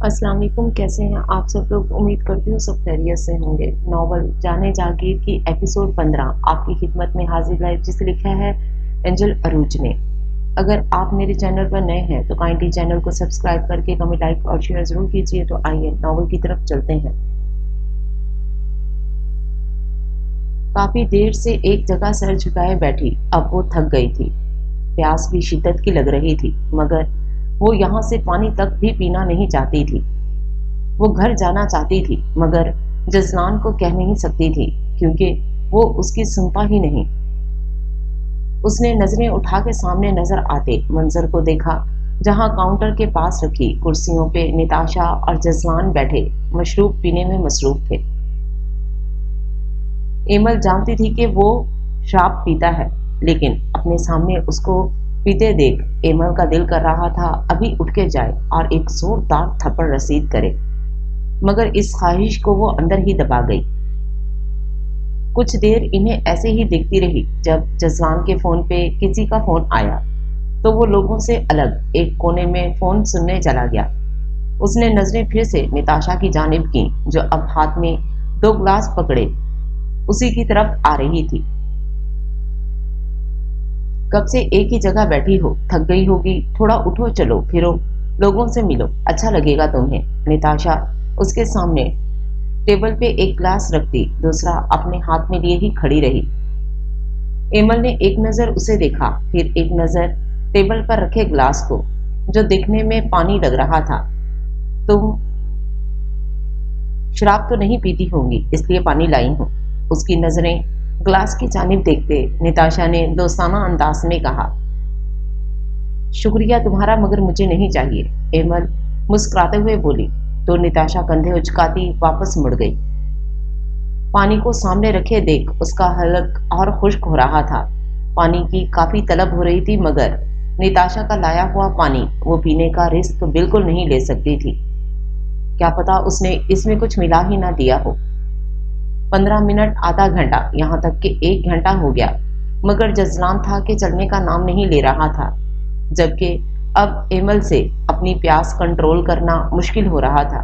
अस्सलाम वालेकुम। कैसे हैं आप सब लोग? उम्मीद करती हूँ सब खैरियत से होंगे। नॉवल जाने जागीर की एपिसोड 15 आपकी खिदमत में हाजिर है, जिसे लिखा है एंजल अरूज ने। अगर आप मेरे चैनल पर नए हैं तो काइंडली चैनल को सब्सक्राइब करके कमेंट, लाइक और शेयर जरूर कीजिए। तो आइए नॉवल की तरफ चलते हैं। काफी देर से एक जगह सर झुकाए बैठी अब वो थक गई थी। प्यास भी शिद्दत की लग रही थी, मगर वो यहाँ से पानी तक भी पीना नहीं चाहती थी। वो घर जाना चाहती थी, मगर जजलान को कह नहीं सकती थी, क्योंकि वो उसकी सुनता ही नहीं। उसने नजरें उठा के सामने नजर आते मंजर को देखा, जहां काउंटर के पास रखी कुर्सियों पे निताशा और जजलान बैठे मशरूब पीने में मसरूफ थे। एमल जानती थी कि वो शराब पीता है, लेकिन अपने सामने उसको पीते देख एमल का दिल कर रहा था अभी उठ के जाए और एक जोरदार थप्पड़ रसीद करे, मगर इस ख्वाहिश को वो अंदर ही दबा गई। कुछ देर इन्हें ऐसे ही देखती रही। जब जजलान के फोन पे किसी का फोन आया तो वो लोगों से अलग एक कोने में फोन सुनने चला गया। उसने नजरें फिर से निताशा की जानिब की, जो अब हाथ में 2 गिलास पकड़े उसी की तरफ आ रही थी। कब से एक ही जगह बैठी हो, थक गई होगी, थोड़ा उठो, चलो फिरो, लोगों से मिलो, अच्छा लगेगा तुम्हें। निताशा उसके सामने टेबल पे एक गिलास रखती दूसरा अपने हाथ में लिए ही खड़ी रही। एमल ने एक नजर उसे देखा, फिर एक नजर टेबल पर रखे गिलास को, जो दिखने में पानी लग रहा था। तुम शराब तो नहीं पीती होंगी, इसलिए पानी लाई हूं। उसकी नजरें ग्लास की जानिब देखते निताशा ने दोस्ताना अंदाज में कहा। शुक्रिया तुम्हारा, मगर मुझे नहीं चाहिए, एमल मुस्कुराते हुए बोली। तो निताशा कंधे उचकाती वापस मुड़ गई। पानी को सामने रखे देख उसका हलक और खुश्क हो रहा था। पानी की काफी तलब हो रही थी, मगर निताशा का लाया हुआ पानी वो पीने का रिस्क बिल्कुल नहीं ले सकती थी। क्या पता उसने इसमें कुछ मिला ही ना दिया हो। 15 मिनट, आधा घंटा, यहाँ तक कि 1 घंटा हो गया, मगर जजलान था कि चलने का नाम नहीं ले रहा था। जबकि अब एमल से अपनी प्यास कंट्रोल करना मुश्किल हो रहा था।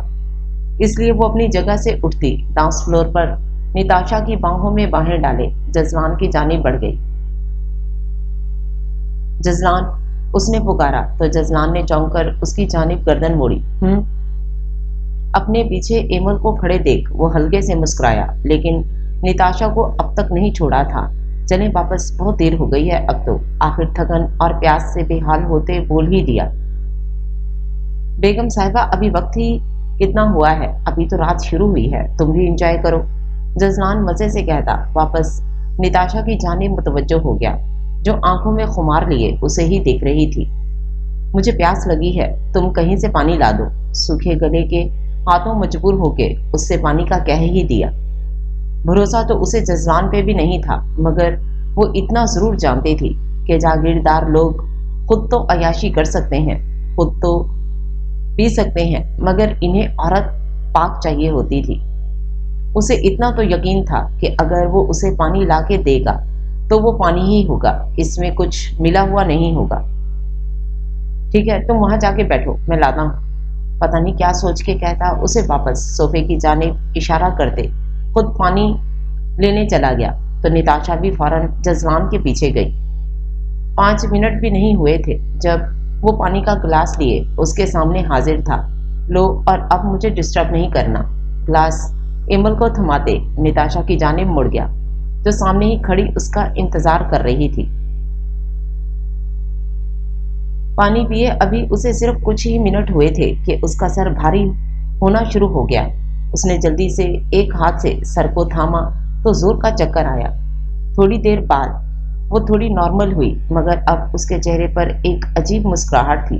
इसलिए वो अपनी जगह से उठती डांस फ्लोर पर निताशा की बाहों में बाहें डाले जजलान की जानिब बढ़ गई। जजलान, उसने पुकारा तो जजलान ने चौंक कर उसकी जानिब गर्दन मोड़ी। अपने पीछे एमल को खड़े देख वो हल्के से मुस्कुराया, लेकिन निताशा को अब तक नहीं छोड़ा था। चले वापस, बहुत देर हो गई है अब तो। आखिर थकन और प्यास से बेहाल होते बोल ही दिया। बेगम साहिबा, अभी वक्त ही कितना हुआ है, अभी तो रात शुरू हुई है, तुम भी एंजॉय करो। जजलान मजे से कहता वापस निताशा की जानिब मुतवज्जो हो गया, जो आंखों में खुमार लिए उसे ही देख रही थी। मुझे प्यास लगी है, तुम कहीं से पानी ला दो। सूखे गले के हाथों मजबूर होके उससे पानी का कह ही दिया। भरोसा तो उसे जजलान पे भी नहीं था, मगर वो इतना जरूर जानती थी कि जागीरदार लोग खुद तो अयाशी कर सकते हैं, खुद तो पी सकते हैं, मगर इन्हें औरत पाक चाहिए होती थी। उसे इतना तो यकीन था कि अगर वो उसे पानी ला के देगा तो वो पानी ही होगा, इसमें कुछ मिला हुआ नहीं होगा। ठीक है, तुम वहां जाके बैठो, मैं लाता हूँ। पता नहीं क्या सोच के कहता उसे वापस सोफे की जानिब इशारा करते खुद पानी लेने चला गया, तो निताशा भी फौरन जजलान के पीछे गई। 5 मिनट भी नहीं हुए थे जब वो पानी का गिलास लिए उसके सामने हाजिर था। लो, और अब मुझे डिस्टर्ब नहीं करना। गिलास एमल को थमाते निताशा की जानिब मुड़ गया, जो सामने ही खड़ी उसका इंतजार कर रही थी। पानी पिए अभी उसे सिर्फ कुछ ही मिनट हुए थे कि उसका सर भारी होना शुरू हो गया। उसने जल्दी से एक हाथ से सर को थामा तो जोर का चक्कर आया। थोड़ी देर बाद वो थोड़ी नॉर्मल हुई, मगर अब उसके चेहरे पर एक अजीब मुस्कुराहट थी,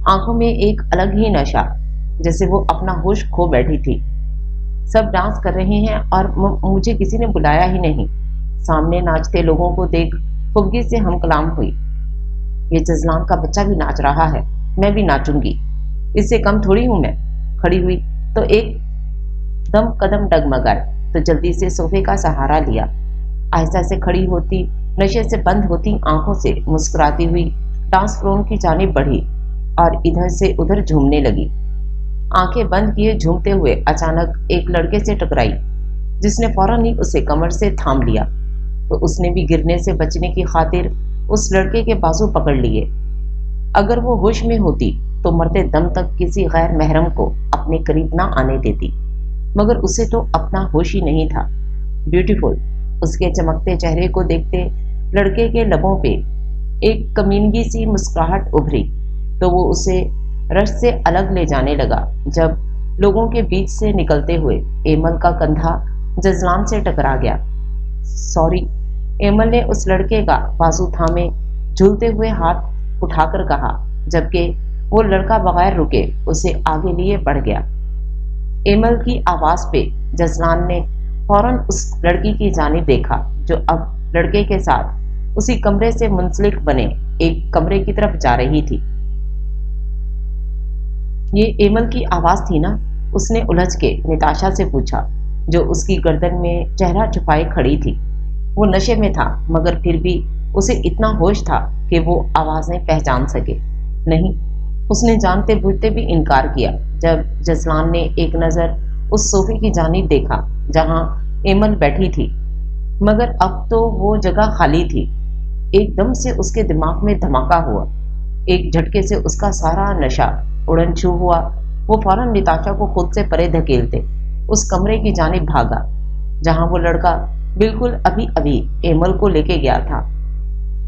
आंखों में एक अलग ही नशा, जैसे वो अपना होश खो बैठी थी। सब डांस कर रहे हैं और मुझे किसी ने बुलाया ही नहीं। सामने नाचते लोगों को देख फुग्गी से हम कलाम हुई। ये जजलान का बच्चा भी नाच रहा है, मैं भी नाचूंगी, इससे कम थोड़ी हूं मैं। खड़ी हुई तो एक दम कदम डगमगाए, तो जल्दी से सोफे का सहारा लिया। आहिस्ता से खड़ी होती, नशे से बंद होती आंखों से मुस्कुराती हुई डांस फ्लोर की जानिब बढ़ी और इधर से उधर झूमने लगी। आंखें बंद किए झूमते हुए अचानक एक लड़के से टकराई, जिसने फौरन ही उसे कमर से थाम लिया। तो उसने भी गिरने से बचने की खातिर उस लड़के के बाजू पकड़ लिए। अगर वो होश में होती तो मरते दम तक किसी गैर महरम को अपने करीब ना आने देती, मगर उसे तो अपना होश ही नहीं था। ब्यूटीफुल, उसके चमकते चेहरे को देखते लड़के के लबों पे एक कमीनगी सी मुस्कुराहट उभरी, तो वो उसे रश से अलग ले जाने लगा। जब लोगों के बीच से निकलते हुए एमल का कंधा जजलान से टकरा गया। सॉरी, एमल ने उस लड़के का बाजू थामे झूलते हुए हाथ उठाकर कहा, जबकि वो लड़का बगैर रुके उसे आगे लिए बढ़ गया। एमल की आवाज पे जजलान ने फौरन उस लड़की की जानिब देखा, जो अब लड़के के साथ उसी कमरे से मुंसलिक बने एक कमरे की तरफ जा रही थी। ये एमल की आवाज थी ना? उसने उलझ के निताशा से पूछा, जो उसकी गर्दन में चेहरा छुपाए खड़ी थी। वो नशे में था, मगर फिर भी उसे इतना होश था कि वो आवाजें पहचान सके। नहीं, उसने जानते बूझते भी इनकार किया। जब जसलान ने एक नजर उस सोफे की जानिब देखा जहां एमल बैठी थी, मगर अब तो वो जगह खाली थी। एकदम से उसके दिमाग में धमाका हुआ। एक झटके से उसका सारा नशा उड़न छू हुआ। वो फौरन निताशा को खुद से परे धकेलते उस कमरे की जानिब भागा जहां वो लड़का बिल्कुल अभी अभी एमल को लेके गया था।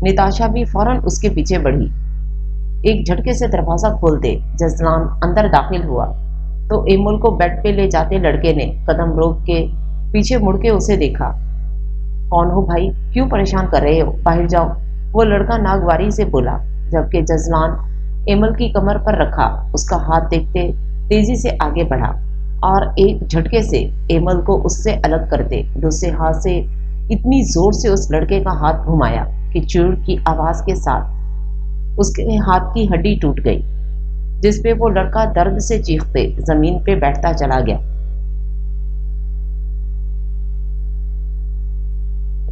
निताशा भी फौरन उसके पीछे बढ़ी। एक झटके से दरवाजा खोलते जसलान अंदर दाखिल हुआ तो एमल को बेड पे ले जाते लड़के ने कदम रोक के पीछे मुड़ के उसे देखा। कौन हो भाई, क्यों परेशान कर रहे हो? बाहर जाओ, वो लड़का नागवारी से बोला, जबकि जजलान एमल की कमर पर रखा उसका हाथ देखते तेजी से आगे बढ़ा और एक झटके से एमल को उससे अलग करते दूसरे हाथ से इतनी जोर से उस लड़के का हाथ घुमाया कि चूड़ की आवाज के साथ उसके हाथ की हड्डी टूट गई, जिसपे वो लड़का दर्द से चीखते जमीन पे बैठता चला गया।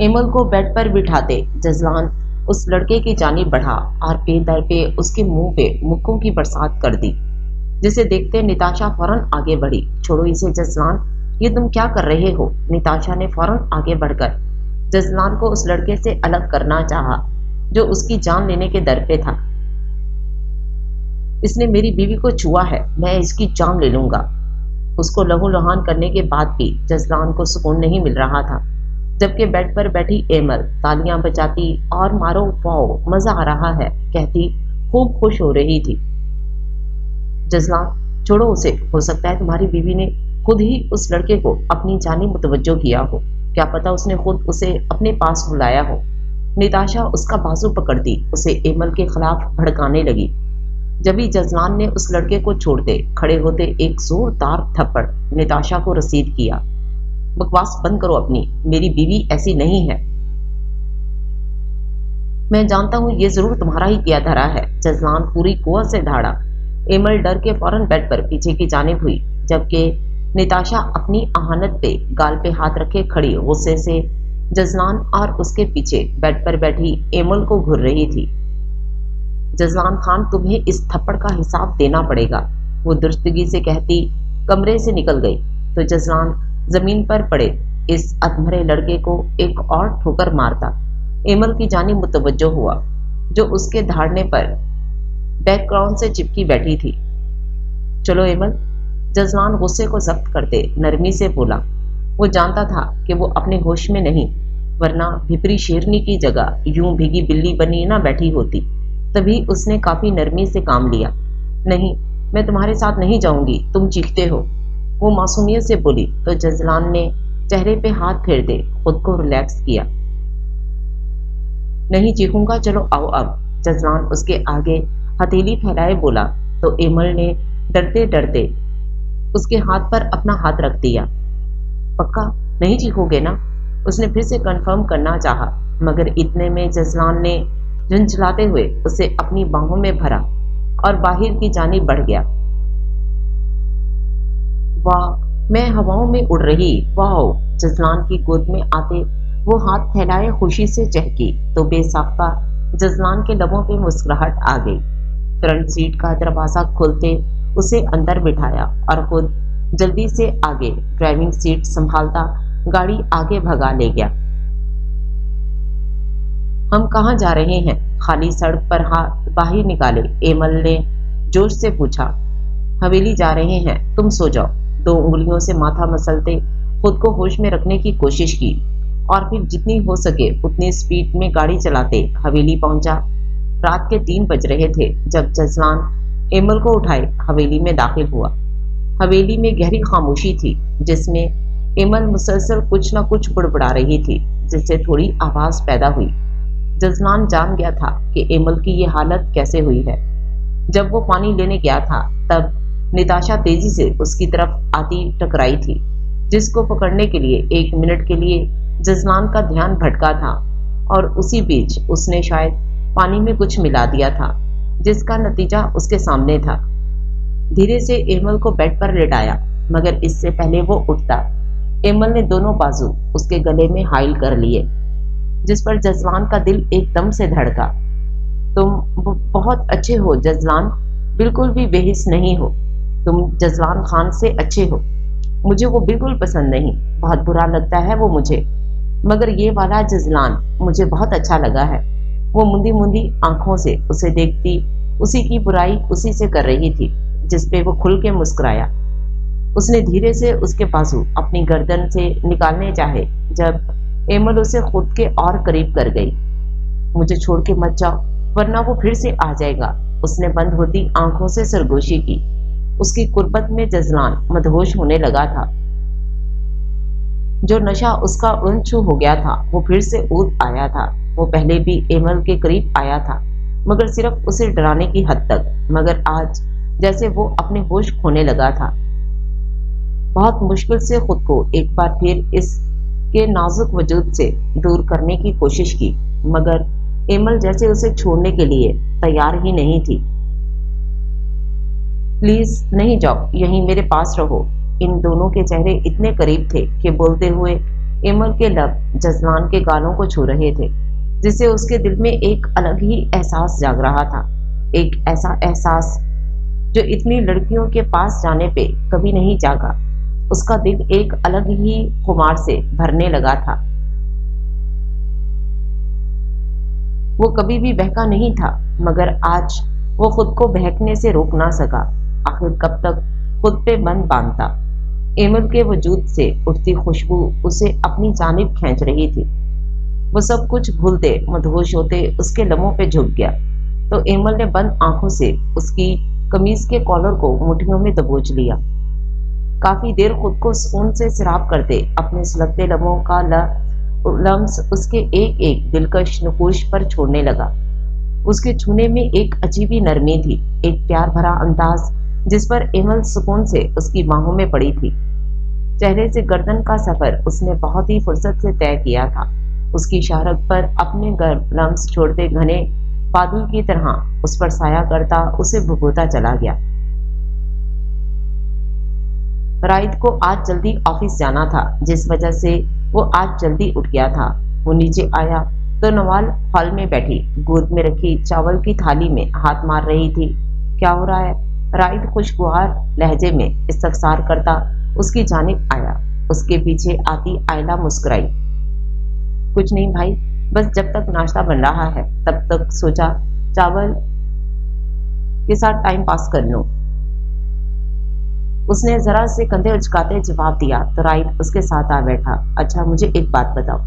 एमल को बेड पर बिठाते जजलान उस लड़के की जानिब बढ़ा और पे दर पे उसके मुंह पे मुक्कों की बरसात कर दी, जिसे देखते निताशा फौरन आगे बढ़ी। छोड़ो इसे जजलान, ये तुम क्या कर रहे हो? निताशा ने फौरन आगे बढ़कर जजलान को उस लड़के से अलग करना चाहा जो उसकी जान लेने के दर पे था। इसने मेरी बीवी को छुआ है, मैं इसकी जान ले लूंगा। उसको लहूलुहान करने के बाद भी जजलान को सुकून नहीं मिल रहा था, जबकि बेड पर बैठी एमल तालियां बजाती और मारो वाओ मजा आ रहा है कहती खूब खुश हो रही थी। जजलान, छोड़ो उसे, हो सकता है तुम्हारी बीवी ने खुद ही उस लड़के को अपनी जानिब मुतवज्जो किया हो, क्या पता उसने खुद उसे अपने पास बुलाया हो। निताशा उसका बाजू पकड़ती उसे एमल के खिलाफ भड़काने लगी। जब ही जजलान ने उस लड़के को छोड़ते खड़े होते एक जोरदार थप्पड़ निताशा को रसीद किया। बकवास बंद करो अपनी, मेरी बीवी ऐसी नहीं है। मैं जानता हूं ये जरूर तुम्हारा ही किया धरा है। जजलान पूरी कुव्वत से धाड़ा। एमल डर के फौरन बेड पर पीछे की जानिब हुई, जबकि निताशा अपनी आहानत पे गाल पे हाथ रखे खड़ी गुस्से से जजलान और उसके पीछे बेड पर बैठी एमल को घूर रही थी। जजलान खान, तुम्हें इस थप्पड़ का हिसाब देना पड़ेगा, वो दुर्स्तगी से कहती कमरे से निकल गई। तो जजलान जमीन पर पड़े इस अधमरे लड़के को एक और ठोकर मारता एमल की जानिब मुतवज्जो हुआ, जो उसके धाड़ने पर बैकग्राउंड से चिपकी बैठी थी। चलो एमल, जजलान गुस्से को जब्त करते नरमी से बोला। वो जानता था कि वो अपने होश में नहीं, वरना भिपरी शेरनी की जगह यूं भीगी बिल्ली बनी ना बैठी होती। तभी उसने काफी नरमी से काम लिया। नहीं, मैं तुम्हारे साथ नहीं जाऊंगी, तुम चीखते हो, वो मासूमियत से बोली। तो जजलान ने चेहरे पे हाथ फेर दे खुद को रिलैक्स किया। नहीं चीखूंगा, चलो आओ अब। जजलान उसके आगे हथेली फैलाए बोला तो एमल ने डरते डरते उसके हाथ पर अपना हाथ रख दिया। पक्का नहीं चीखोगे ना? उसने फिर से कंफर्म करना चाहा, मगर इतने में जजलान ने झंझलाते हुए उसे अपनी बाहों में भरा और बाहर की जानिब बढ़ गया। वाह, मैं हवाओं में उड़ रही, वाह। जजलान की गोद में आते वो हाथ फैलाए खुशी से चहकी तो बेसाख्ता जजलान के लबों पे मुस्कुराहट आ गई। फ्रंट सीट का दरवाजा खोलते اسے اندر بٹھایا اور خود جلدی سے آگے ڈرائیونگ سیٹ سنبھالتا گاڑی آگے بھگا لے گیا۔ ہم کہاں جا رہے ہیں؟ خالی سڑک پر ہاتھ باہر نکالے ایمل نے جوش سے پوچھا۔ حویلی جا رہے ہیں، تم سو جاؤ۔ دو انگلیوں سے ماتھا مسلتے خود کو ہوش میں رکھنے کی کوشش کی اور پھر جتنی ہو سکے اتنی سپیڈ میں گاڑی چلاتے حویلی پہنچا۔ رات کے 3 بج رہے تھے جب جزلان ایمل کو اٹھائے حویلی میں داخل ہوا۔ حویلی میں گہری خاموشی تھی جس میں ایمل مسلسل کچھ نہ کچھ بڑبڑا رہی تھی جس سے تھوڑی آواز پیدا ہوئی۔ جزلان جان گیا تھا کہ ایمل کی یہ حالت کیسے ہوئی ہے۔ جب وہ پانی لینے گیا تھا تب نتاشا تیزی سے اس کی طرف آتی ٹکرائی تھی جس کو پکڑنے کے لیے 1 منٹ کے لیے جزلان کا دھیان بھٹکا تھا اور اسی بیچ اس نے شاید پانی میں کچھ ملا دیا تھا جس کا نتیجہ اس کے سامنے تھا۔ دھیرے سے ایمل کو بیڈ پر لٹایا مگر اس سے پہلے وہ اٹھتا ایمل نے دونوں بازو اس کے گلے میں حائل کر لیے جس پر جزلان کا دل ایک دم سے دھڑکا۔ تم بہت اچھے ہو جزلان، بالکل بھی بے حس نہیں ہو۔ تم جزلان خان سے اچھے ہو۔ مجھے وہ بالکل پسند نہیں، بہت برا لگتا ہے وہ مجھے، مگر یہ والا جزلان مجھے بہت اچھا لگا ہے۔ وہ مندی مندی آنکھوں سے اسے دیکھتی اسی کی برائی اسی سے کر رہی تھی جس پہ وہ کھل کے مسکرایا۔ اس نے دھیرے سے اس کے بازو اپنی گردن سے نکالنے چاہے جب ایمل اسے خود کے اور قریب کر گئی۔ مجھے چھوڑ کے مت جاؤ ورنہ وہ پھر سے آ جائے گا، اس نے بند ہوتی آنکھوں سے سرگوشی کی۔ اس کی قربت میں جزلان مدہوش ہونے لگا تھا۔ جو نشہ اس کا اونچو ہو گیا تھا وہ پھر سے اود آیا تھا۔ وہ پہلے بھی ایمل کے قریب آیا تھا مگر صرف اسے ڈرانے کی حد تک، مگر آج جیسے وہ اپنے ہوش کھونے لگا تھا۔ بہت مشکل سے خود کو ایک بار پھر اس کے نازک وجود سے دور کرنے کی کوشش کی مگر ایمل جیسے اسے چھوڑنے کے لیے تیار ہی نہیں تھی۔ پلیز نہیں جاؤ، یہیں میرے پاس رہو۔ ان دونوں کے چہرے اتنے قریب تھے کہ بولتے ہوئے ایمل کے لب جزلان کے گالوں کو چھو رہے تھے جس سے اس کے دل میں ایک الگ ہی احساس جاگ رہا تھا، ایک ایسا احساس جو اتنی لڑکیوں کے پاس جانے پہ کبھی نہیں جاگا۔ اس کا دل ایک الگ ہی خمار سے بھرنے لگا تھا۔ وہ کبھی بھی بہکا نہیں تھا مگر آج وہ خود کو بہکنے سے روک نہ سکا۔ آخر کب تک خود پہ بند باندھتا؟ ایمل کے وجود سے اٹھتی خوشبو اسے اپنی جانب کھینچ رہی تھی۔ وہ سب کچھ بھولتے مدہوش ہوتے اس کے لبوں پہ جھک گیا تو ایمل نے بند آنکھوں سے اس کی قمیض کے کالر کو مٹھیوں میں دبوچ لیا۔ کافی دیر خود کو سکون سے سراب کرتے اپنے سلگتے لبوں کا لمس اس کے ایک ایک دلکش نقوش پر چھوڑنے لگا۔ اس کے چھونے میں ایک عجیبی نرمی تھی، ایک پیار بھرا انداز جس پر ایمل سکون سے اس کی باہوں میں پڑی تھی۔ چہرے سے گردن کا سفر اس نے بہت ہی فرصت سے طے کیا تھا۔ اس کی شہرت پر اپنے لمس چھوڑتے گھنے بادل کی طرح اس پر سایہ کرتا اسے بھگوتا چلا گیا۔ رائد کو آج جلدی آفس جانا تھا جس وجہ سے وہ آج جلدی اٹھ گیا تھا۔ وہ نیچے آیا تو نوال ہال میں بیٹھی گود میں رکھی چاول کی تھالی میں ہاتھ مار رہی تھی۔ کیا ہو رہا ہے؟ رائد خوشگوار لہجے میں استفسار کرتا اس کی جانب آیا۔ اس کے پیچھے آتی آئلہ مسکرائی۔ کچھ نہیں بھائی، بس جب تک ناشتہ بن رہا ہے تب تک سوچا چاول کے ساتھ ٹائم پاس کر لوں۔ اس نے ذرا سے کندھے اچکاتے جواب دیا تو رائد اس کے ساتھ آ بیٹھا۔ اچھا مجھے ایک بات بتاؤ۔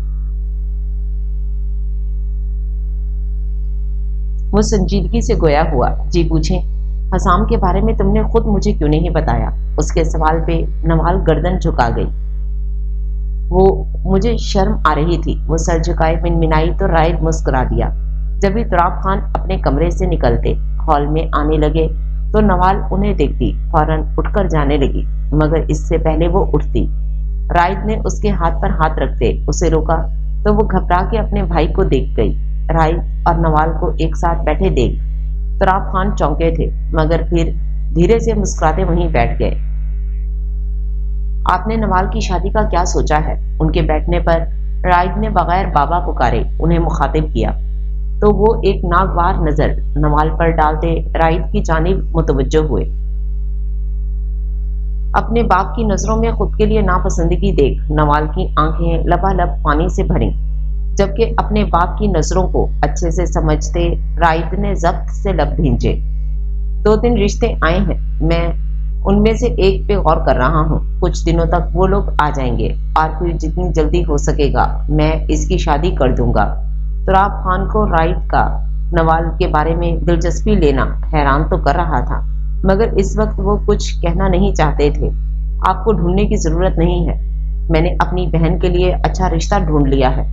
وہ سنجیدگی سے گویا ہوا۔ جی پوچھیں۔ حسام کے بارے میں تم نے خود مجھے کیوں نہیں بتایا؟ اس کے سوال پہ نوال گردن جھکا گئی۔ وہ مجھے شرم آ رہی تھی۔ وہ سر جھکائے منمنائی تو رائد مسکرا دیا۔ جب ہی تراب خان اپنے کمرے سے نکلتے ہال میں آنے لگے تو نوال انہیں دیکھتی فوراً اٹھ کر جانے لگی مگر اس سے پہلے وہ اٹھتی رائد نے اس کے ہاتھ پر ہاتھ رکھتے اسے روکا تو وہ گھبرا کے اپنے بھائی کو دیکھ گئی۔ رائد اور نوال کو ایک ساتھ بیٹھے دیکھ تراب خان چونکے تھے مگر پھر دھیرے سے مسکراتے وہیں بیٹھ گئے۔ آپ نے نوال کی شادی کا کیا سوچا ہے؟ ان کے بیٹھنے پر رائد نے بغیر بابا پکارے انہیں مخاطب کیا تو وہ ایک ناگوار نظر نوال پر ڈالتے رائد کی جانب متوجہ ہوئے۔ अपने बाप की नजरों में खुद के लिए नापसंदगी देख नवाल की आंखें लबालब पानी से भरीं, जबकि अपने बाप की नजरों को अच्छे से समझते राइद ने जब्त से लब भींचे। 2 दिन रिश्ते आए हैं, मैं उनमें से एक पे गौर कर रहा हूँ। कुछ दिनों तक वो लोग आ जाएंगे और फिर जितनी जल्दी हो सकेगा मैं इसकी शादी कर दूंगा। तुराब खान को राइड का नवाल के बारे में दिलचस्पी लेना हैरान तो कर रहा था, मगर इस वक्त वो कुछ कहना नहीं चाहते थे। आपको ढूंढने की जरूरत नहीं है, मैंने अपनी बहन के लिए अच्छा रिश्ता ढूंढ लिया है।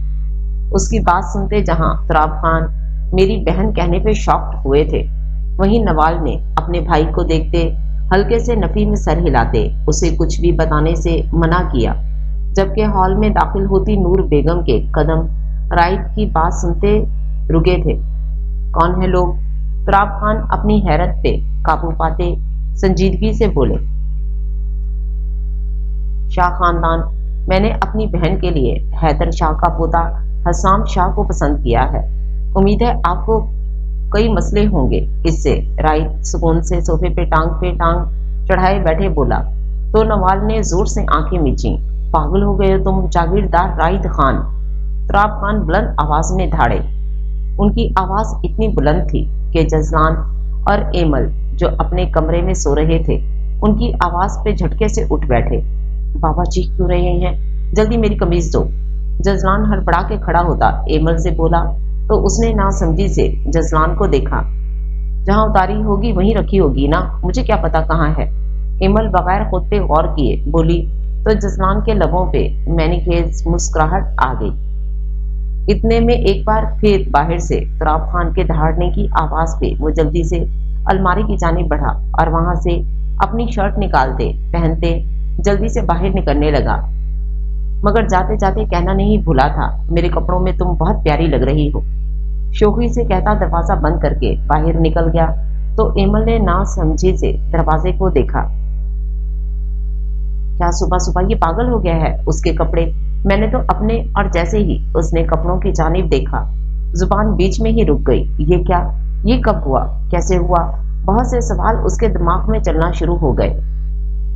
उसकी बात सुनते जहां तुराब खान मेरी बहन कहने पे शॉक्ड हुए थे, वहीं नवाल ने अपने भाई को देखते हल्के से नफी में सर हिलाते उसे कुछ भी बताने से मना किया। जबकि हॉल में दाखिल होती नूर बेगम के कदम राइड की बात सुनते रुके थे। कौन है लोग? तुराब खान अपनी हैरत पे काबू पाते संजीदगी से बोले, शाह खानदान। मैंने अपनी बहन के लिए हैदर शाह का पोता हसाम शाह को पसंद किया है। उम्मीद है आपको कई मसले होंगे इससे। राइड सुकून से सोफे पे टांग चढ़ाए बैठे बोला। तो नवाल ने जोर से आंखें मीची। पागल हो गए हो तुम जागीरदार राइद खान? तुराब खान बुलंद आवाज में धाड़े। उनकी आवाज इतनी बुलंद थी कि जजलान और एमल जो अपने कमरे में सो रहे थे उनकी आवाज पे झटके से उठ बैठे। बाबा चीख क्यों रहे हैं? जल्दी मेरी कमीज दो। जजलान हड़बड़ा के खड़ा होता एमल से बोला तो उसने नासमझी से जजलान को देखा। जहां उतारी होगी वहीं रखी होगी ना, मुझे क्या पता कहाँ है। एमल बगैर खुद पे गौर किए बोली तो जजलान के लबों पे मैनिकेज मुस्कुराहट आ गई। इतने में एक बार फिर बाहर से तुराब खान के दहाड़ने की आवाज पे वो जल्दी से अलमारी की जानिब बढ़ा और वहां से अपनी शर्ट निकालते पहनते जल्दी से बाहर निकलने लगा। मगर जाते जाते कहना नहीं भूला था, मेरे कपड़ों में तुम बहुत प्यारी लग रही हो। शोखी से कहता दरवाजा बंद करके बाहर निकल गया तो एमल ने नासमझी से दरवाजे को देखा। क्या सुबह सुबह ये पागल हो गया है? उसके कपड़े मैंने तो अपने। और जैसे ही उसने कपड़ों की जानिब देखा जुबान बीच में ही रुक गई। ये क्या? ये कब हुआ? कैसे हुआ? बहुत से सवाल उसके दिमाग में चलना शुरू हो गए।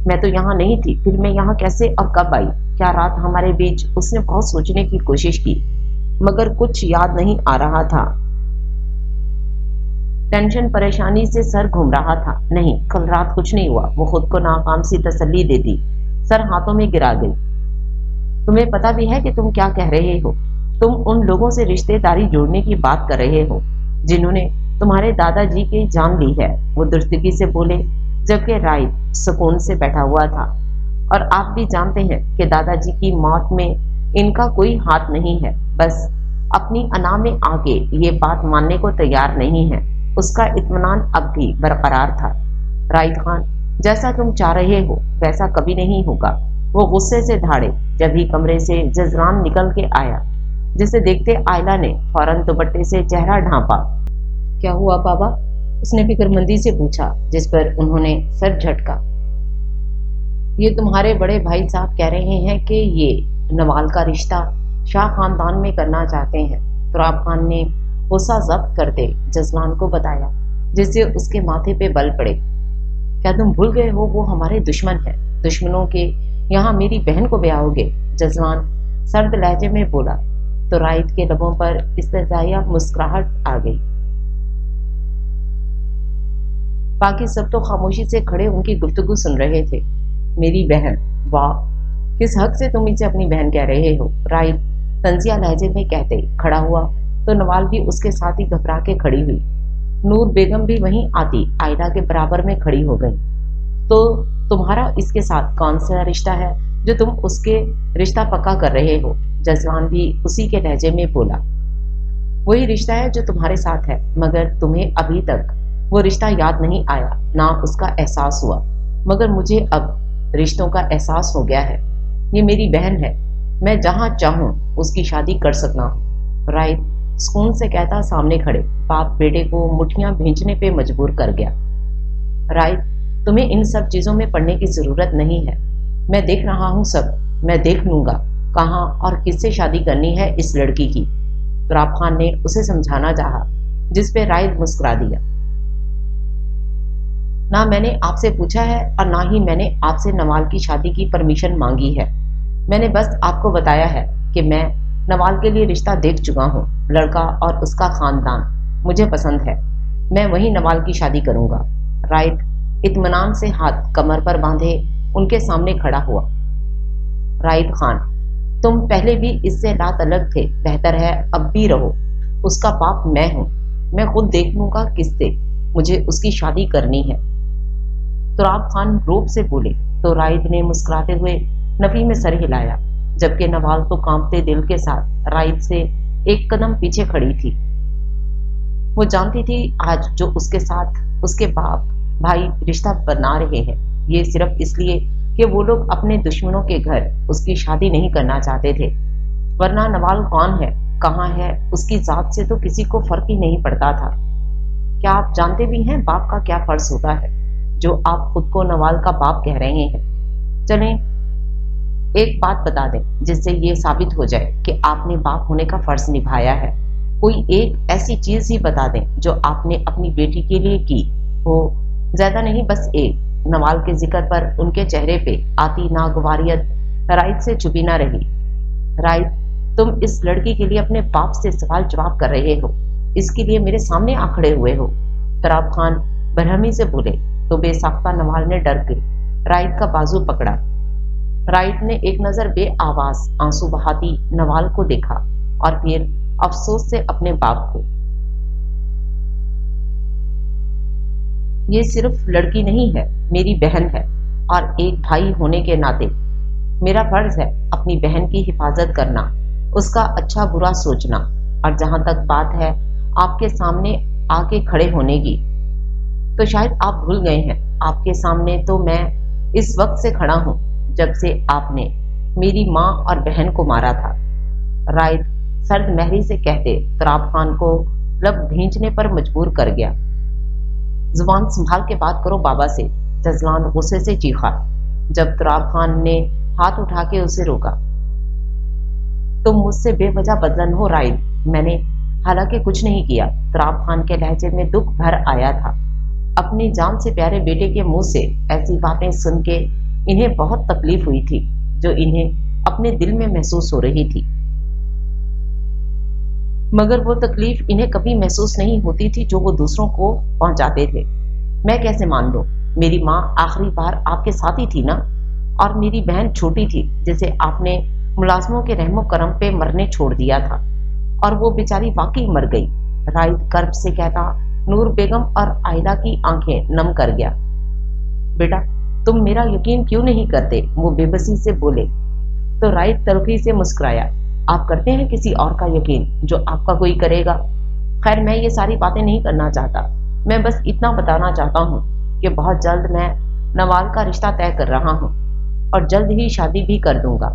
मैं तो यहाँ नहीं थी, फिर मैं यहाँ कैसे और कब आई? क्या रात हमारे बीच? उसने बहुत सोचने की कोशिश की मगर कुछ याद नहीं आ रहा था। टेंशन परेशानी से सर घूम रहा था। नहीं, कल रात कुछ नहीं हुआ। वो खुद को नाकाम सी तसल्ली देती सर हाथों में गिरा गई। तुम्हें पता भी है कि तुम क्या कह रहे हो? तुम उन लोगों से रिश्तेदारी जोड़ने की बात कर रहे हो जिन्होंने तुम्हारे दादाजी की जान ली है। वो दुर्स्तिगी से बोले जबकि राइड सुकून से बैठा हुआ था। और आप भी जानते हैं कि दादाजी की मौत में इनका कोई हाथ नहीं है। बस अपनी अना में आके ये बात मानने को तैयार नहीं है। उसका इत्मीनान अब भी बरकरार था। राइड खान, जैसा तुम चाह रहे हो वैसा कभी नहीं होगा। वो गुस्से से धाड़े जब ही कमरे से जजरान निकल के आया, जिसे देखते आयला ने फौरन दुपट्टे से चेहरा ढांपा। क्या हुआ बाबा? उसने फिक्रमंदी से पूछा, जिस पर उन्होंने सर झटका। ये तुम्हारे बड़े भाई साहब कह रहे हैं कि ये नवाल का रिश्ता शाह खानदान में करना चाहते हैं। तुराब खान ने गुस्सा जब्त करते जजलान को बताया, जिससे उसके माथे पे बल पड़े। क्या तुम भूल गए हो वो हमारे दुश्मन है? दुश्मनों के यहाँ मेरी बहन को ब्याहोगे? जजलान सर्द लहजे में बोला तो राइड के लबों पर इस्तेज़ाया मुस्कुराहट आ गई। बाकी सब तो खामोशी से खड़े उनकी गुफ्तगू सुन रहे थे। मेरी बहन? वाह, किस हक से तुम इसे अपनी बहन कह रहे हो? राइड तंजिया लहजे में कहते खड़ा हुआ तो नवाल भी उसके साथ ही घबरा के खड़ी हुई। नूर बेगम भी वहीं आती आयला के बराबर में खड़ी हो गई। तो तुम्हारा इसके साथ कौन सा रिश्ता है जो तुम उसके रिश्ता पक्का कर रहे हो? जजलान भी उसी के लहजे में बोला। वही रिश्ता है जो तुम्हारे साथ है, मगर तुम्हें अभी तक वो रिश्ता याद नहीं आया, ना उसका एहसास हुआ। मगर मुझे अब रिश्तों का एहसास हो गया है। ये मेरी बहन है, मैं जहां चाहूं उसकी शादी कर सकता हूँ। राइट सुकून से कहता सामने खड़े बाप बेटे को मुठ्ठियां भींचने पे मजबूर कर गया। राइट, तुम्हें इन सब चीजों में पड़ने की जरूरत नहीं है। मैं देख रहा हूँ सब, मैं देख लूंगा कहाँ और किससे शादी करनी है इस लड़की की। तुराब खान ने उसे समझाना चाहा, जिस पे राइड मुस्कुरा दिया। ना मैंने आपसे पूछा है और ना ही मैंने आपसे नवाल की शादी की परमिशन मांगी है। मैंने बस आपको बताया है कि मैं नवाल के लिए रिश्ता देख चुका हूँ। लड़का और उसका खानदान मुझे पसंद है। मैं वही नवाल की शादी करूंगा। राइट इत्मीनान से हाथ कमर पर बांधे उनके सामने खड़ा हुआ। राइट खान, तुम पहले भी इससे रात अलग थे, बेहतर है अब भी रहो। उसका बाप मैं हूं। मैं खुद देख लूंगा किससे मुझे उसकी शादी करनी है। तुराब खान रोब से बोले तो राइद ने मुस्कुराते हुए नफी में सर हिलाया, जबकि नवाल तो कांपते दिल के साथ राइद से एक कदम पीछे खड़ी थी। वो जानती थी आज जो उसके साथ उसके बाप भाई रिश्ता बना रहे हैं, ये सिर्फ इसलिए कि वो लोग अपने दुश्मनों के घर उसकी शादी नहीं करना चाहते थे। वरना नवाल कौन है, कहाँ है, उसकी जात से तो किसी को फर्क ही नहीं पड़ता था। क्या आप जानते भी हैं बाप का क्या फर्ज होता है, जो आप खुद को नवाल का बाप कह रहे हैं? चलें एक बात बता दें जिससे ये साबित हो जाए कि आपने बाप होने का फर्ज निभाया है। कोई एक ऐसी चीज ही बता दें जो आपने अपनी बेटी के लिए की हो, ज्यादा नहीं, बस एक। नवाल के जिक्र पर उनके चेहरे पे आती नागवारियत राइद से छुपी ना रही। राइद, तुम इस लड़की के लिए अपने बाप से सवाल जवाब कर रहे हो, इसके लिए मेरे सामने आ खड़े हुए हो। तराब खान बरहमी से बोले तो बेसाख्ता नवाल ने डर के राइद का बाजू पकड़ा। राइड ने एक नजर बेआवाज आंसू बहाती नवाल को देखा और फिर अफसोस से अपने बाप को। ये सिर्फ लड़की नहीं है, मेरी बहन है, और एक भाई होने के नाते मेरा फर्ज है अपनी बहन की हिफाजत करना, उसका अच्छा बुरा सोचना। और जहां तक बात है आपके सामने आके खड़े होने की, तो शायद आप भूल गए हैं आपके सामने तो मैं इस वक्त से खड़ा हूं जब से आपने मेरी माँ और बहन को मारा था। राइद सर्द महरी से कहते तुराब खान को लब भींचने पर मजबूर कर गया। जुबान संभाल के बात करो बाबा से, जजलान गुस्से से चीखा, जब तुराब खान ने हाथ उठा के उसे रोका। तुम मुझसे बेवजह बदलन हो राइद, मैंने हालांकि कुछ नहीं किया। तुराब खान के लहजे में दुख भर आया था। अपनी जान से प्यारे बेटे के मुंह से ऐसी बातें सुन के इन्हें बहुत तकलीफ हुई थी, जो इन्हें अपने दिल में महसूस हो रही थी, मगर वो तकलीफ इन्हें कभी महसूस नहीं होती थी जो वो दूसरों को पहुंचाते थे। मैं कैसे मान लूं? मेरी माँ आखिरी बार आपके साथ ही थी ना, और मेरी बहन छोटी थी जिसे आपने मुलाजमों के रहमो करम पे मरने छोड़ दिया था, और वो बेचारी वाकई मर गई। राइद कर्ब से कहता नूर बेगम और आयला की आंखें नम कर गया। बेटा तुम मेरा यकीन क्यों नहीं करते? वो बेबसी से बोले तो राइद तलखी से मुस्कुराया। आप करते हैं किसी और का यकीन जो आपका कोई करेगा? खैर मैं ये सारी बातें नहीं करना चाहता, मैं बस इतना बताना चाहता हूँ कि बहुत जल्द मैं नवाल का रिश्ता तय कर रहा हूँ और जल्द ही शादी भी कर दूंगा।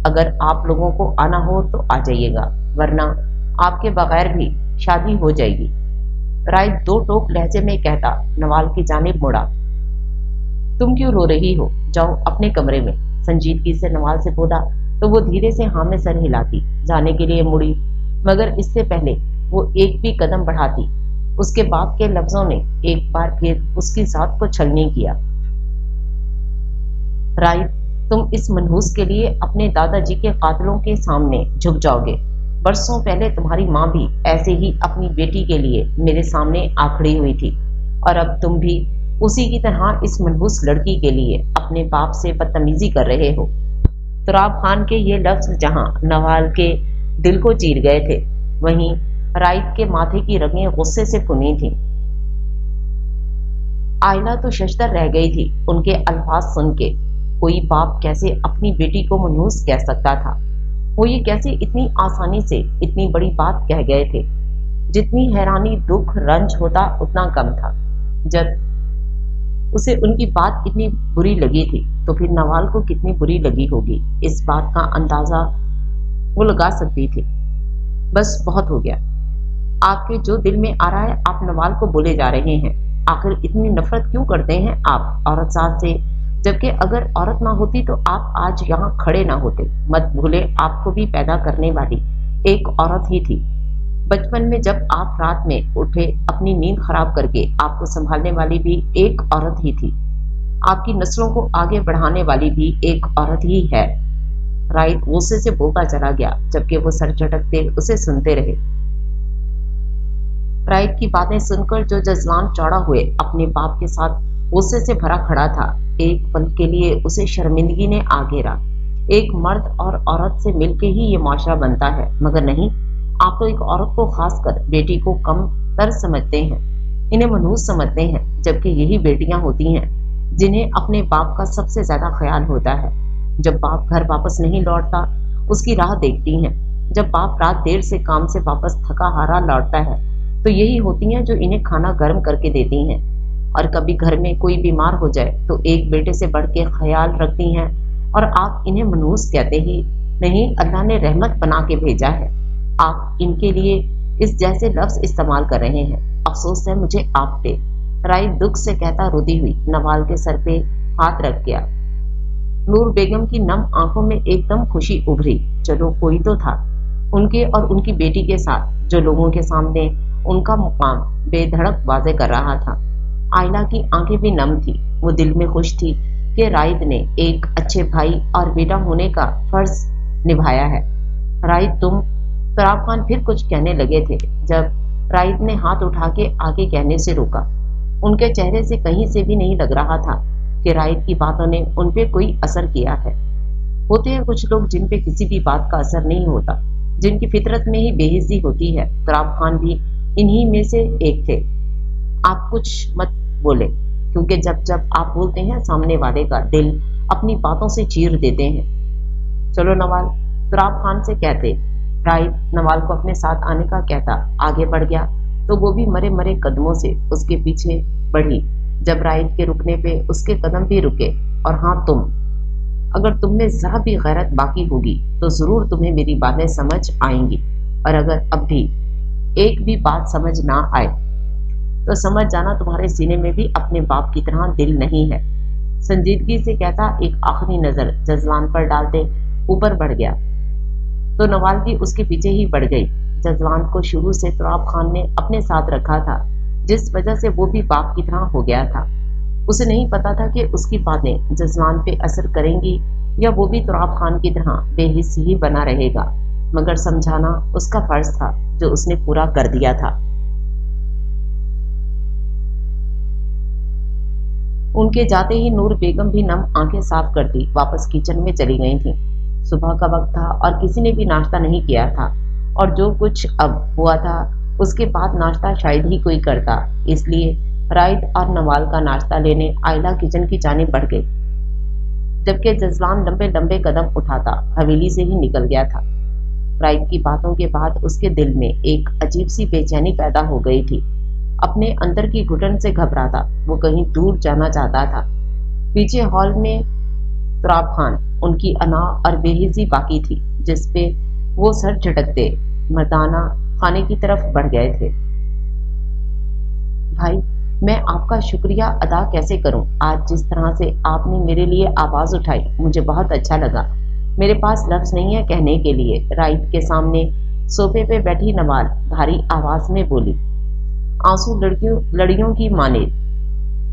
अगर आप लोगों को आना हो तो आ जाइएगा, वरना आपके बगैर भी शादी हो जाएगी। राइद दो टोक लहजे में कहता नवाल की जानिब मुड़ा। तुम क्यों रो रही हो? जाओ अपने कमरे में, संजीदगी से नवाल से बोला तो वो धीरे से हाँ में सर हिलाती जाने के लिए मुड़ी, मगर इससे पहले वो एक भी कदम बढ़ाती उसके बाप के लफ्जों ने एक बार फिर उसकी जात को छलनी किया। राइद, तुम इस मनहूस के लिए अपने दादाजी के कातलों के सामने झुक जाओगे। बरसों पहले तुम्हारी माँ भी ऐसे ही अपनी बेटी के लिए मेरे सामने आ खड़ी हुई थी, और अब तुम भी उसी की तरह इस मनहूस लड़की के लिए अपने बाप से बदतमीजी कर रहे हो। तुराब खान के ये लफ्ज जहां नवाल के दिल को चीर गए थे, वहीं राइद के माथे की रगें गुस्से से फुनी थीं। आयला तो शशदर रह गई थी उनके अल्फाज सुन के। कोई बाप कैसे अपनी बेटी को मनहूस कह सकता था? वो ये कैसे इतनी आसानी से इतनी बड़ी बात कह गए थे? जितनी हैरानी दुख रंज होता उतना कम था। जब उसे उनकी बात इतनी बुरी लगी थी तो फिर नवाल को कितनी बुरी लगी होगी, इस बात का अंदाजा वो लगा सकती थी। बस बहुत हो गया। आपके जो दिल में आ रहा है आप नवाल को बोले जा रहे हैं। आखिर इतनी नफरत क्यों करते हैं आप औरत साथ से? जबकि अगर औरत ना होती तो आप आज यहाँ खड़े ना होते। मत भूले आपको भी पैदा करने वाली एक औरत ही थी। बचपन में जब आप रात में उठे अपनी नींद खराब करके आपको संभालने वाली भी एक औरत ही थी। आपकी नस्लों को आगे बढ़ाने वाली भी एक औरत ही है। राइट गुस्से से बोलता चला गया जबकि वो सर झटकते उसे सुनते रहे। राइट की बातें सुनकर जो जजलान चौड़ा हुए अपने बाप के साथ गुस्से से भरा खड़ा था। एक पल के लिए उसे शर्मिंदगी ने आ घेरा। एक मर्द और औरत से मिलके ही ये माशरा बनता है, मगर नहीं, आप तो एक औरत को खासकर बेटी को कम तर समझते हैं, इन्हें मनहूस समझते हैं, जबकि यही बेटियां होती हैं जिन्हें अपने बाप का सबसे ज्यादा ख्याल होता है। जब बाप घर वापस नहीं लौटता उसकी राह देखती हैं। जब बाप रात देर से काम से वापस थका हारा लौटता है तो यही होती हैं जो इन्हें खाना गर्म करके देती हैं। और कभी घर में कोई बीमार हो जाए तो एक बेटे से बढ़ के ख्याल रखती हैं। और आप इन्हें मनहूस कहते ही नहीं, अल्लाह ने रहमत बना के भेजा है। आप इनके लिए इस जैसे लफ्ज इस्तेमाल कर रहे हैं, अफसोस है मुझे आप पे। राय दुख से कहता रोती हुई नवाल के सर पे हाथ रख गया। नूर बेगम की नम आंखों में एकदम खुशी उभरी। चलो कोई तो था उनके और उनकी बेटी के साथ जो लोगों के सामने उनका मुकाम बेधड़क वाजे कर रहा था। आयला की आंखें भी नम थी। वो दिल में खुश थी कि राइद ने एक अच्छे भाई और बेटा होने का फर्ज निभाया है। राइद तुम, तराब खान फिर कुछ कहने लगे थे जब राइद ने हाथ उठा के आगे कहने से रोका। उनके चेहरे से कहीं से भी नहीं लग रहा था कि राइद की बातों ने उन पे कोई असर किया है। होते हैं कुछ लोग जिन पे किसी भी बात का असर नहीं होता, जिनकी फितरत में ही बेहिस्सी होती है। तराब खान भी इन्हीं में से एक थे। आप कुछ मत बोले, क्योंकि जब जब आप बोलते हैं सामने वाले का दिल अपनी बातों से चीर देते हैं। चलो नवाल, तराब खान से कहते। राइद नवाल को अपने साथ आने का कहता आगे बढ़ गया तो वो भी मरे मरे कदमों से उसके पीछे बढ़ी। जब राइद के रुकने पे उसके कदम भी रुके। और हाँ तुम, अगर तुम में जरा भी गैरत बाकी होगी तो जरूर तुम्हें मेरी बातें समझ आएंगी। और अगर अब भी एक भी बात समझ ना आए तो समझ जाना तुम्हारे सीने में भी अपने बाप की तरह दिल नहीं है। संजीदगी से कहता एक आखिरी नजर जजलान पर डालते ऊपर बढ़ गया तो नवाल भी उसके पीछे ही बढ़ गई। जजलान को शुरू से तराब खान ने अपने साथ रखा था, जिस वजह से वो भी बाप की तरह हो गया था। उसे नहीं पता था कि उसकी बातें जजलान पे असर करेंगी या वो भी तराब खान की तरह बेहिस्सी ही बना रहेगा, मगर समझाना उसका फर्ज था जो उसने पूरा कर दिया था। उनके जाते ही नूर बेगम भी नम आंखें साफ करती वापस किचन में चली गई थी। सुबह का वक्त था और किसी ने भी नाश्ता नहीं किया था, और जो कुछ अब हुआ था उसके बाद नाश्ता शायद ही कोई करता। इसलिए राइद और नवाल का नाश्ता लेने आयला किचन की जानिब बढ़ गई, जबकि जजलान लंबे लंबे कदम उठाता हवेली से ही निकल गया था। राइद की बातों के बाद उसके दिल में एक अजीब सी बेचैनी पैदा हो गई थी। अपने अंदर की घुटन से घबराता वो कहीं दूर जाना चाहता था। पीछे हॉल में तराब खान, उनकी अना और बेहिजी बाकी थी, जिसपे वो सर झटकते मर्दाना खाने की तरफ बढ़ गए थे। भाई, मैं आपका शुक्रिया अदा कैसे करूं? आज जिस तरह से आपने मेरे लिए आवाज उठाई मुझे बहुत अच्छा लगा। मेरे पास लफ्ज नहीं है कहने के लिए। राइद के सामने सोफे पे बैठी नवाल भारी आवाज में बोली। आंसू लड़ियों की माने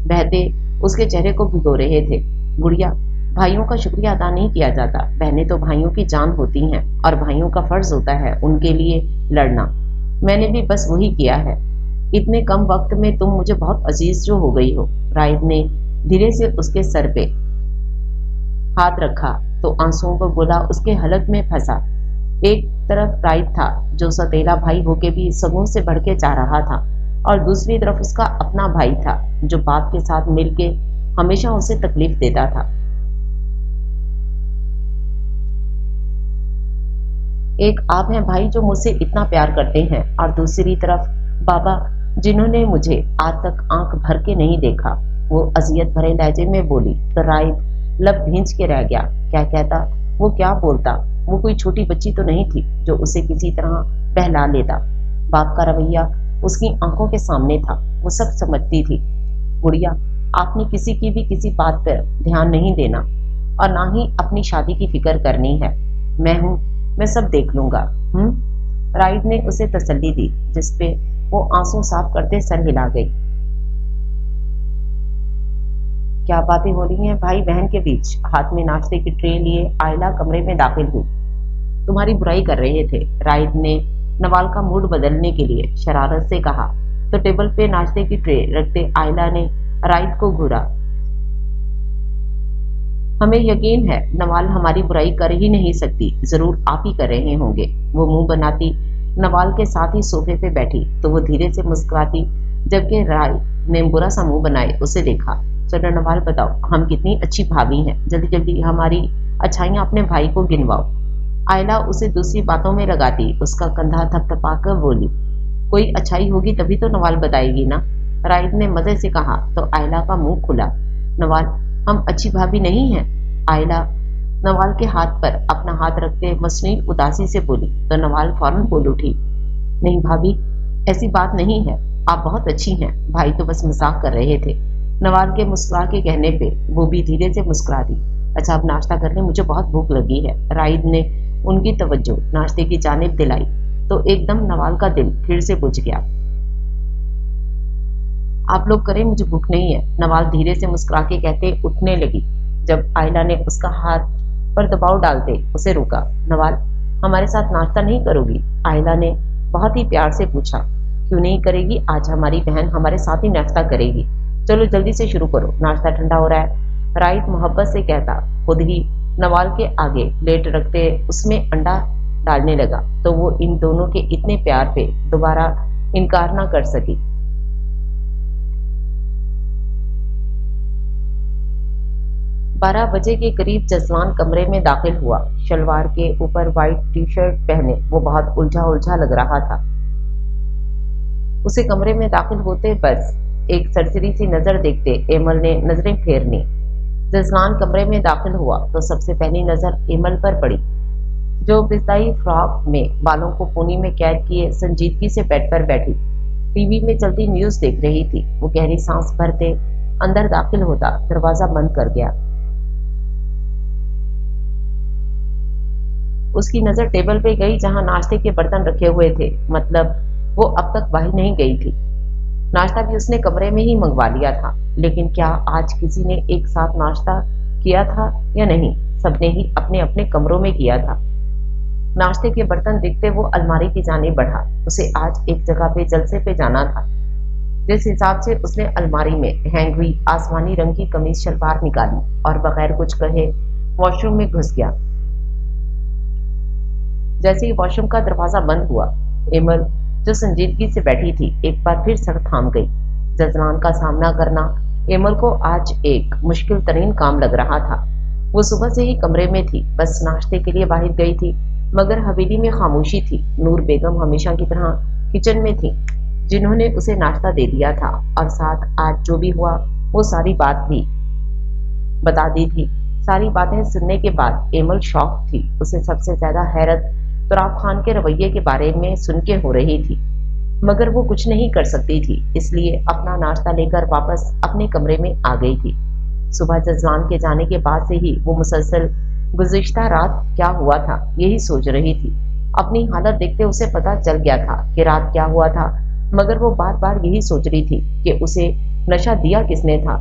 बहते उसके चेहरे को भिगो रहे थे। गुड़िया, भाइयों का शुक्रिया अदा नहीं किया जाता। बहनें तो भाइयों की जान होती हैं और भाइयों का फर्ज होता है उनके लिए लड़ना। मैंने भी बस वही किया है। इतने कम वक्त में तुम मुझे बहुत अजीज जो हो गई हो। राइद ने धीरे से उसके सर पे हाथ रखा तो आंसुओं को गोला उसके हलक में फंसा। एक तरफ राइद था जो सतीला भाई होके भी सगों से बढ़ के जा रहा था, और दूसरी तरफ उसका अपना भाई था जो बाप के साथ मिलके हमेशा उसे तकलीफ देता था। एक आप हैं भाई जो मुझसे इतना प्यार करते हैं, और दूसरी तरफ बाबा जिन्होंने मुझे आज तक आंख भर के नहीं देखा। वो अजियत भरे लहजे में बोली तो राइद लब भींच के रह गया। क्या कहता, वो क्या बोलता? वो कोई छोटी बच्ची तो नहीं थी जो उसे किसी तरह बहला लेता। बाप का रवैया उसकी आंखों के सामने था, वो सब समझती थी। गुड़िया, आपने किसी की भी किसी बात पर ध्यान नहीं देना और ना ही अपनी शादी की फिक्र करनी है। मैं हूं, मैं सब देख लूंगा। राइड ने उसे तसल्ली दी, जिस पे वो आंसू साफ करते सर हिला गई। क्या बातें हो रही हैं भाई बहन के बीच? हाथ में नाश्ते की ट्रे लिए आयला कमरे में दाखिल हुई। तुम्हारी बुराई कर रहे थे, राइड ने नवाल का मूड बदलने के लिए शरारत से कहा। तो टेबल पे नाश्ते की ट्रे रखते आयला ने राइड को घूरा। हमें यकीन है नवाल हमारी बुराई कर ही नहीं सकती, जरूर आप ही कर रहे होंगे। वो मुंह बनाती नवाल के साथ ही सोफे पे बैठी तो वो धीरे से मुस्कुराती, जबकि राय ने बुरा सा मुंह बनाए उसे देखा। चलो नवाल बताओ, हम कितनी अच्छी भाभी हैं, जल्दी जल्दी हमारी अच्छाइयां अपने भाई को गिनवाओ। आयला उसे दूसरी बातों में लगाती उसका कंधा थपथपाकर बोली, कोई अच्छाई होगी तभी तो नवाल बताएगी ना। राइड ने मजे से कहा तो आयला का मुंह खुला। नवाल, हम अच्छी भाभी नहीं हैं? आयला नवाल के हाथ पर अपना हाथ रखते मसनूई उदासी से बोली तो नवाल फौरन बोल उठी, नहीं भाभी, ऐसी बात नहीं है, आप बहुत अच्छी हैं, भाई तो बस मजाक कर रहे थे। नवाल के मुस्कुरा के कहने पे वो भी धीरे से मुस्कुरा दी। अच्छा अब नाश्ता कर ले, मुझे बहुत भूख लगी है। राइड ने उनकी तवज्जो नाश्ते की जानिब दिलाई तो एकदम नवाल का दिल फिर से बुझ गया। आप लोग करें, मुझे भूख नहीं है, नवाल धीरे से मुस्कुरा के कहते उठने लगी, जब आयला ने उसका हाथ पर दबाव डालते उसे रोका। नवाल, हमारे साथ नाश्ता नहीं करोगी? आयला ने बहुत ही प्यार से पूछा। क्यों नहीं करेगी, आज हमारी बहन हमारे साथ ही नाश्ता करेगी। चलो जल्दी से शुरू करो, नाश्ता ठंडा हो रहा है। राइड मोहब्बत से कहता खुद ही नवाल के आगे प्लेट रखते उसमें अंडा डालने लगा तो वो इन दोनों के इतने प्यार पे दोबारा इनकार ना कर सकी। 12 बजे के करीब जसवान कमरे में दाखिल हुआ। शलवार के ऊपर वाइट टी शर्ट पहने वो बहुत उलझा उलझा लग रहा था। उसे कमरे में दाखिल होते बस एक सरसरी सी नजर देखते एमल ने नजरें फेरनी। जसवान कमरे में दाखिल हुआ तो सबसे पहली नजर एमल पर पड़ी, जो पिस्ताई फ्रॉक में बालों को पोनी में कैद किए संजीदगी से बेड पर बैठी टीवी में चलती न्यूज देख रही थी। वो गहरी सांस भरते अंदर दाखिल होता दरवाजा बंद कर गया। उसकी नजर टेबल पे गई जहां नाश्ते के बर्तन रखे हुए थे, मतलब वो अब तक बाहर नहीं गई थी। नाश्ता भी उसने कमरे में ही मंगवा लिया था, लेकिन क्या आज किसी ने एक साथ नाश्ता किया था या नहीं? सबने ही अपने अपने कमरों में किया था। नाश्ते के बर्तन दिखते वो अलमारी की जानिब बढ़ा। उसे आज एक जगह पे जलसे पे जाना था। जिस हिसाब से उसने अलमारी में हैंग हुई आसमानी रंग की कमीज शलवार निकाली और बगैर कुछ कहे वॉशरूम में घुस गया। जैसे ही वॉशरूम का दरवाजा बंद हुआ, एमल जो संजीदगी से बैठी थी एक बार फिर सर थाम गई। जजमान का सामना करना एमल को आज एक मुश्किल तरीन काम लग रहा था। वो सुबह से ही कमरे में थी, बस नाश्ते के लिए बाहर गई थी, मगर हवेली में खामोशी थी। नूर बेगम हमेशा की तरह किचन में थी, जिन्होंने उसे नाश्ता दे दिया था और साथ आज जो भी हुआ वो सारी बात भी बता दी थी। सारी बातें सुनने के बाद एमल शॉक थी। उसे सबसे ज्यादा हैरत तुराब खान के रवैये के बारे में सुन के हो रही थी, मगर वो कुछ नहीं कर सकती थी, इसलिए अपना नाश्ता लेकर वापस अपने कमरे में आ गई थी। सुबह जजवान के जाने के बाद से ही वो मुसलसल गुज़िश्ता रात क्या हुआ था यही सोच रही थी। अपनी हालत देखते उसे पता चल गया था कि रात क्या हुआ था, मगर वो बार बार यही सोच रही थी कि उसे नशा दिया किसने था,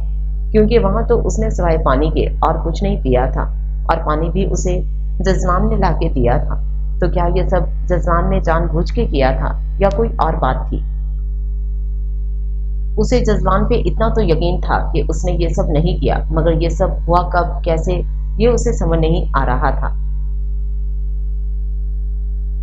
क्योंकि वहां तो उसने सिवाय पानी के और कुछ नहीं पिया था, और पानी भी उसे जजमान ने लाके दिया था। तो क्या ये सब जजमान ने जानबूझ के किया था या कोई और बात थी? उसे जजमान पे इतना तो यकीन था कि उसने ये सब नहीं किया, मगर ये सब हुआ कब, कैसे, ये उसे समझ नहीं आ रहा था।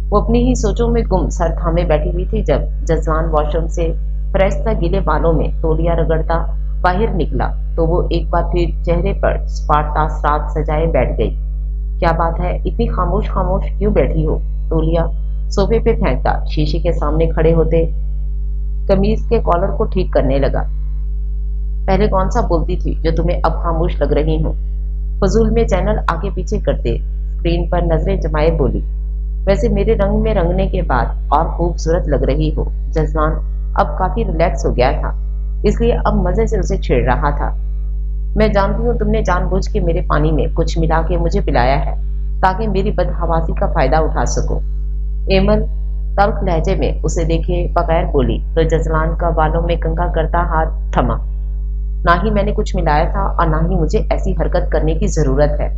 वो अपनी ही सोचों में गुम सर थामे बैठी हुई थी जब जजमान वॉशरूम से फ्रेश था गीले बालों में तौलिया रगड़ता बाहर निकला तो वो एक बार फिर चेहरे पर स्पार्टास रात सजाए बैठ गई। क्या बात है, इतनी खामोश खामोश क्यों बैठी हो? तौलिया सोफे पे फेंकता शीशे के सामने खड़े होते कमीज के कॉलर को ठीक करने लगा। पहले कौन सा बोलती थी जो तुम्हें अब खामोश लग रही हूँ? फजूल में चैनल आगे पीछे करते स्क्रीन पर नजरें जमाए बोली, वैसे मेरे रंग में रंगने के बाद और खूबसूरत लग रही हो। जजमान अब काफी रिलैक्स हो गया था, इसलिए अब मजे से उसे छेड़ रहा था। मैं जानती हूँ तुमने जानबूझ के मेरे पानी में कुछ मिला के मुझे पिलाया है ताकि मेरी बदहवासी का फायदा उठा सको। एमल तल्ख लहजे में उसे देखे बगैर बोली तो जजलान का बालों में कंघा करता हाथ थमा। ना ही मैंने कुछ मिलाया था और ना ही मुझे ऐसी हरकत करने की जरूरत है।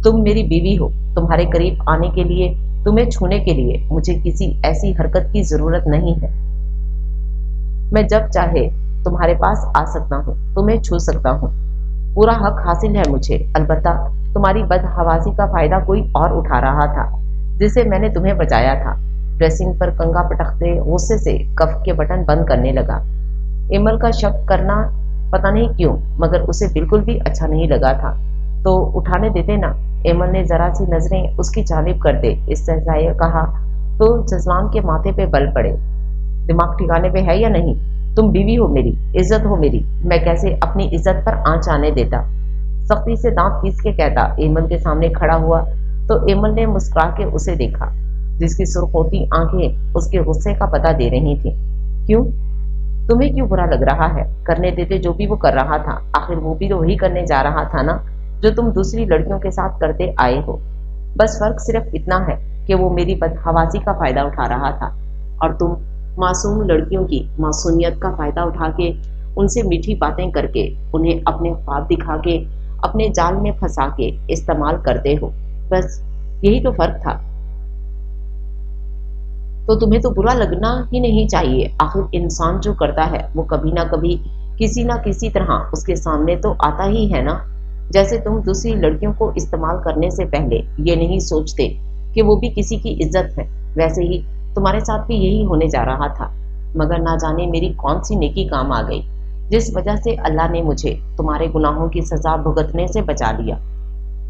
तुम मेरी बीवी हो, तुम्हारे करीब आने के लिए, तुम्हें छूने के लिए मुझे किसी ऐसी हरकत की जरूरत नहीं है। मैं जब चाहे तुम्हारे पास आ सकता हूँ, तुम्हें छू सकता हूँ, पूरा हक हासिल है मुझे। अलबत्ता तुम्हारी बदहवासी का फायदा कोई और उठा रहा था जिसे मैंने तुम्हें बचाया था। ड्रेसिंग पर कंघा पटकते गुस्से से कफ के बटन बंद करने लगा। इमल का शक करना पता नहीं क्यों मगर उसे बिल्कुल भी अच्छा नहीं लगा था। तो उठाने देते ना। इमल ने जरा सी नजरें उसकी जानिब करते इस्तेहज़ाए कहा। तो जजलान के माथे पे बल पड़े। दिमाग ठिकाने पे है या नहीं? तुम बीवी हो मेरी, इज्जत हो मेरी, मैं कैसे अपनी इज्जत पर आंच आने देता? सख्ती से दांत पीस के कहता। एमल के सामने खड़ा हुआ तो एमल ने मुस्कुरा के उसे देखा, जिसकी सुर्खोती आंखें उसके गुस्से का पता दे रही थी। क्यों? तुम्हें क्यों बुरा लग रहा है? करने देते जो भी वो कर रहा था, आखिर वो भी तो वही करने जा रहा था ना जो तुम दूसरी लड़कियों के साथ करते आए हो। बस फर्क सिर्फ इतना है कि वो मेरी बदहवासी का फायदा उठा रहा था और तुम मासूम लड़कियों की मासूमियत का फायदा उठा के, उनसे मीठी बातें करके, उन्हें अपने ख्वाब दिखा के, अपने जाल में फंसा के इस्तेमाल करते हो। बस यही तो फर्क था। तो तुम्हें तो बुरा लगना ही नहीं चाहिए। आखिर इंसान जो करता है वो कभी ना कभी किसी ना किसी तरह उसके सामने तो आता ही है ना। जैसे तुम दूसरी लड़कियों को इस्तेमाल करने से पहले ये नहीं सोचते कि वो भी किसी की इज्जत है, वैसे ही तुम्हारे साथ भी यही होने जा रहा था। मगर ना जाने मेरी कौन सी नेकी काम आ गई जिस वजह से अल्लाह ने मुझे तुम्हारे गुनाहों की सजा भुगतने से बचा लिया।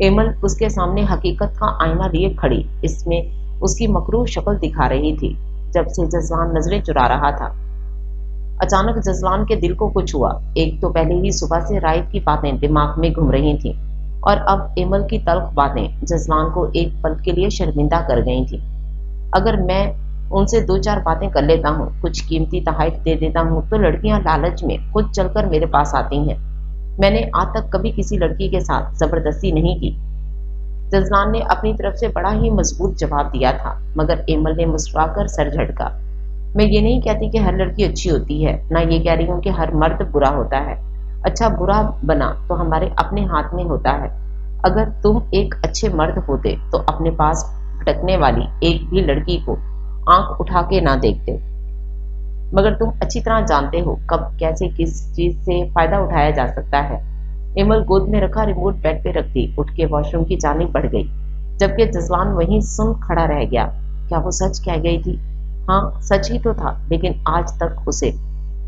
एमल उसके सामने हकीकत का आईना लिए खड़ी, इसमें उसकी मकरूह शक्ल दिखा रही थी जब से जजलान नजरें चुरा रहा था। अचानक जजलान के दिल को कुछ हुआ। एक तो पहले ही सुबह से राइट की बातें दिमाग में घूम रही थीं और अब एमल की तल्ख बातें जजलान को एक पल के लिए शर्मिंदा कर गई थी। अगर मैं उनसे दो चार बातें कर लेता हूँ, कुछ कीमती तोहफे दे देता हूँ तो लड़कियां लालच में खुद चलकर मेरे पास आती हैं। मैंने आज तक कभी किसी लड़की के साथ जबरदस्ती नहीं की। जजलान ने अपनी तरफ से बड़ा ही मजबूत जवाब दिया था मगर एमल ने मुस्कुराकर सर झटका। मैं ये नहीं कहती कि हर लड़की अच्छी होती है, ना ये कह रही हूँ कि हर मर्द बुरा होता है। अच्छा बुरा बना तो हमारे अपने हाथ में होता है। अगर तुम एक अच्छे मर्द होते तो अपने पास भटकने वाली एक भी लड़की को आंख उठा के ना देखते। मगर तुम अच्छी तरह जानते हो कब कैसे किस चीज से फायदा उठाया जा सकता है। इमल गोद में रखा रिमोट बेड पे रखती उठ के वॉशरूम की जानिब बढ़ गई, जबकि जजलान वहीं सुन खड़ा रह गया। क्या वो सच कह गई थी? हाँ सच ही तो था, लेकिन आज तक उसे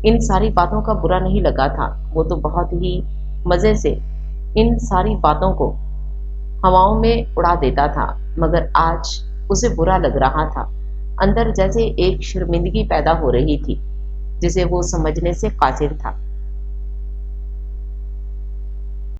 इन सारी बातों का बुरा नहीं लगा था। वो तो बहुत ही मजे से इन सारी बातों को हवाओं में उड़ा देता था, मगर आज उसे बुरा लग रहा था। अंदर जैसे एक शर्मिंदगी पैदा हो रही थी जिसे वो समझने से कासिर था।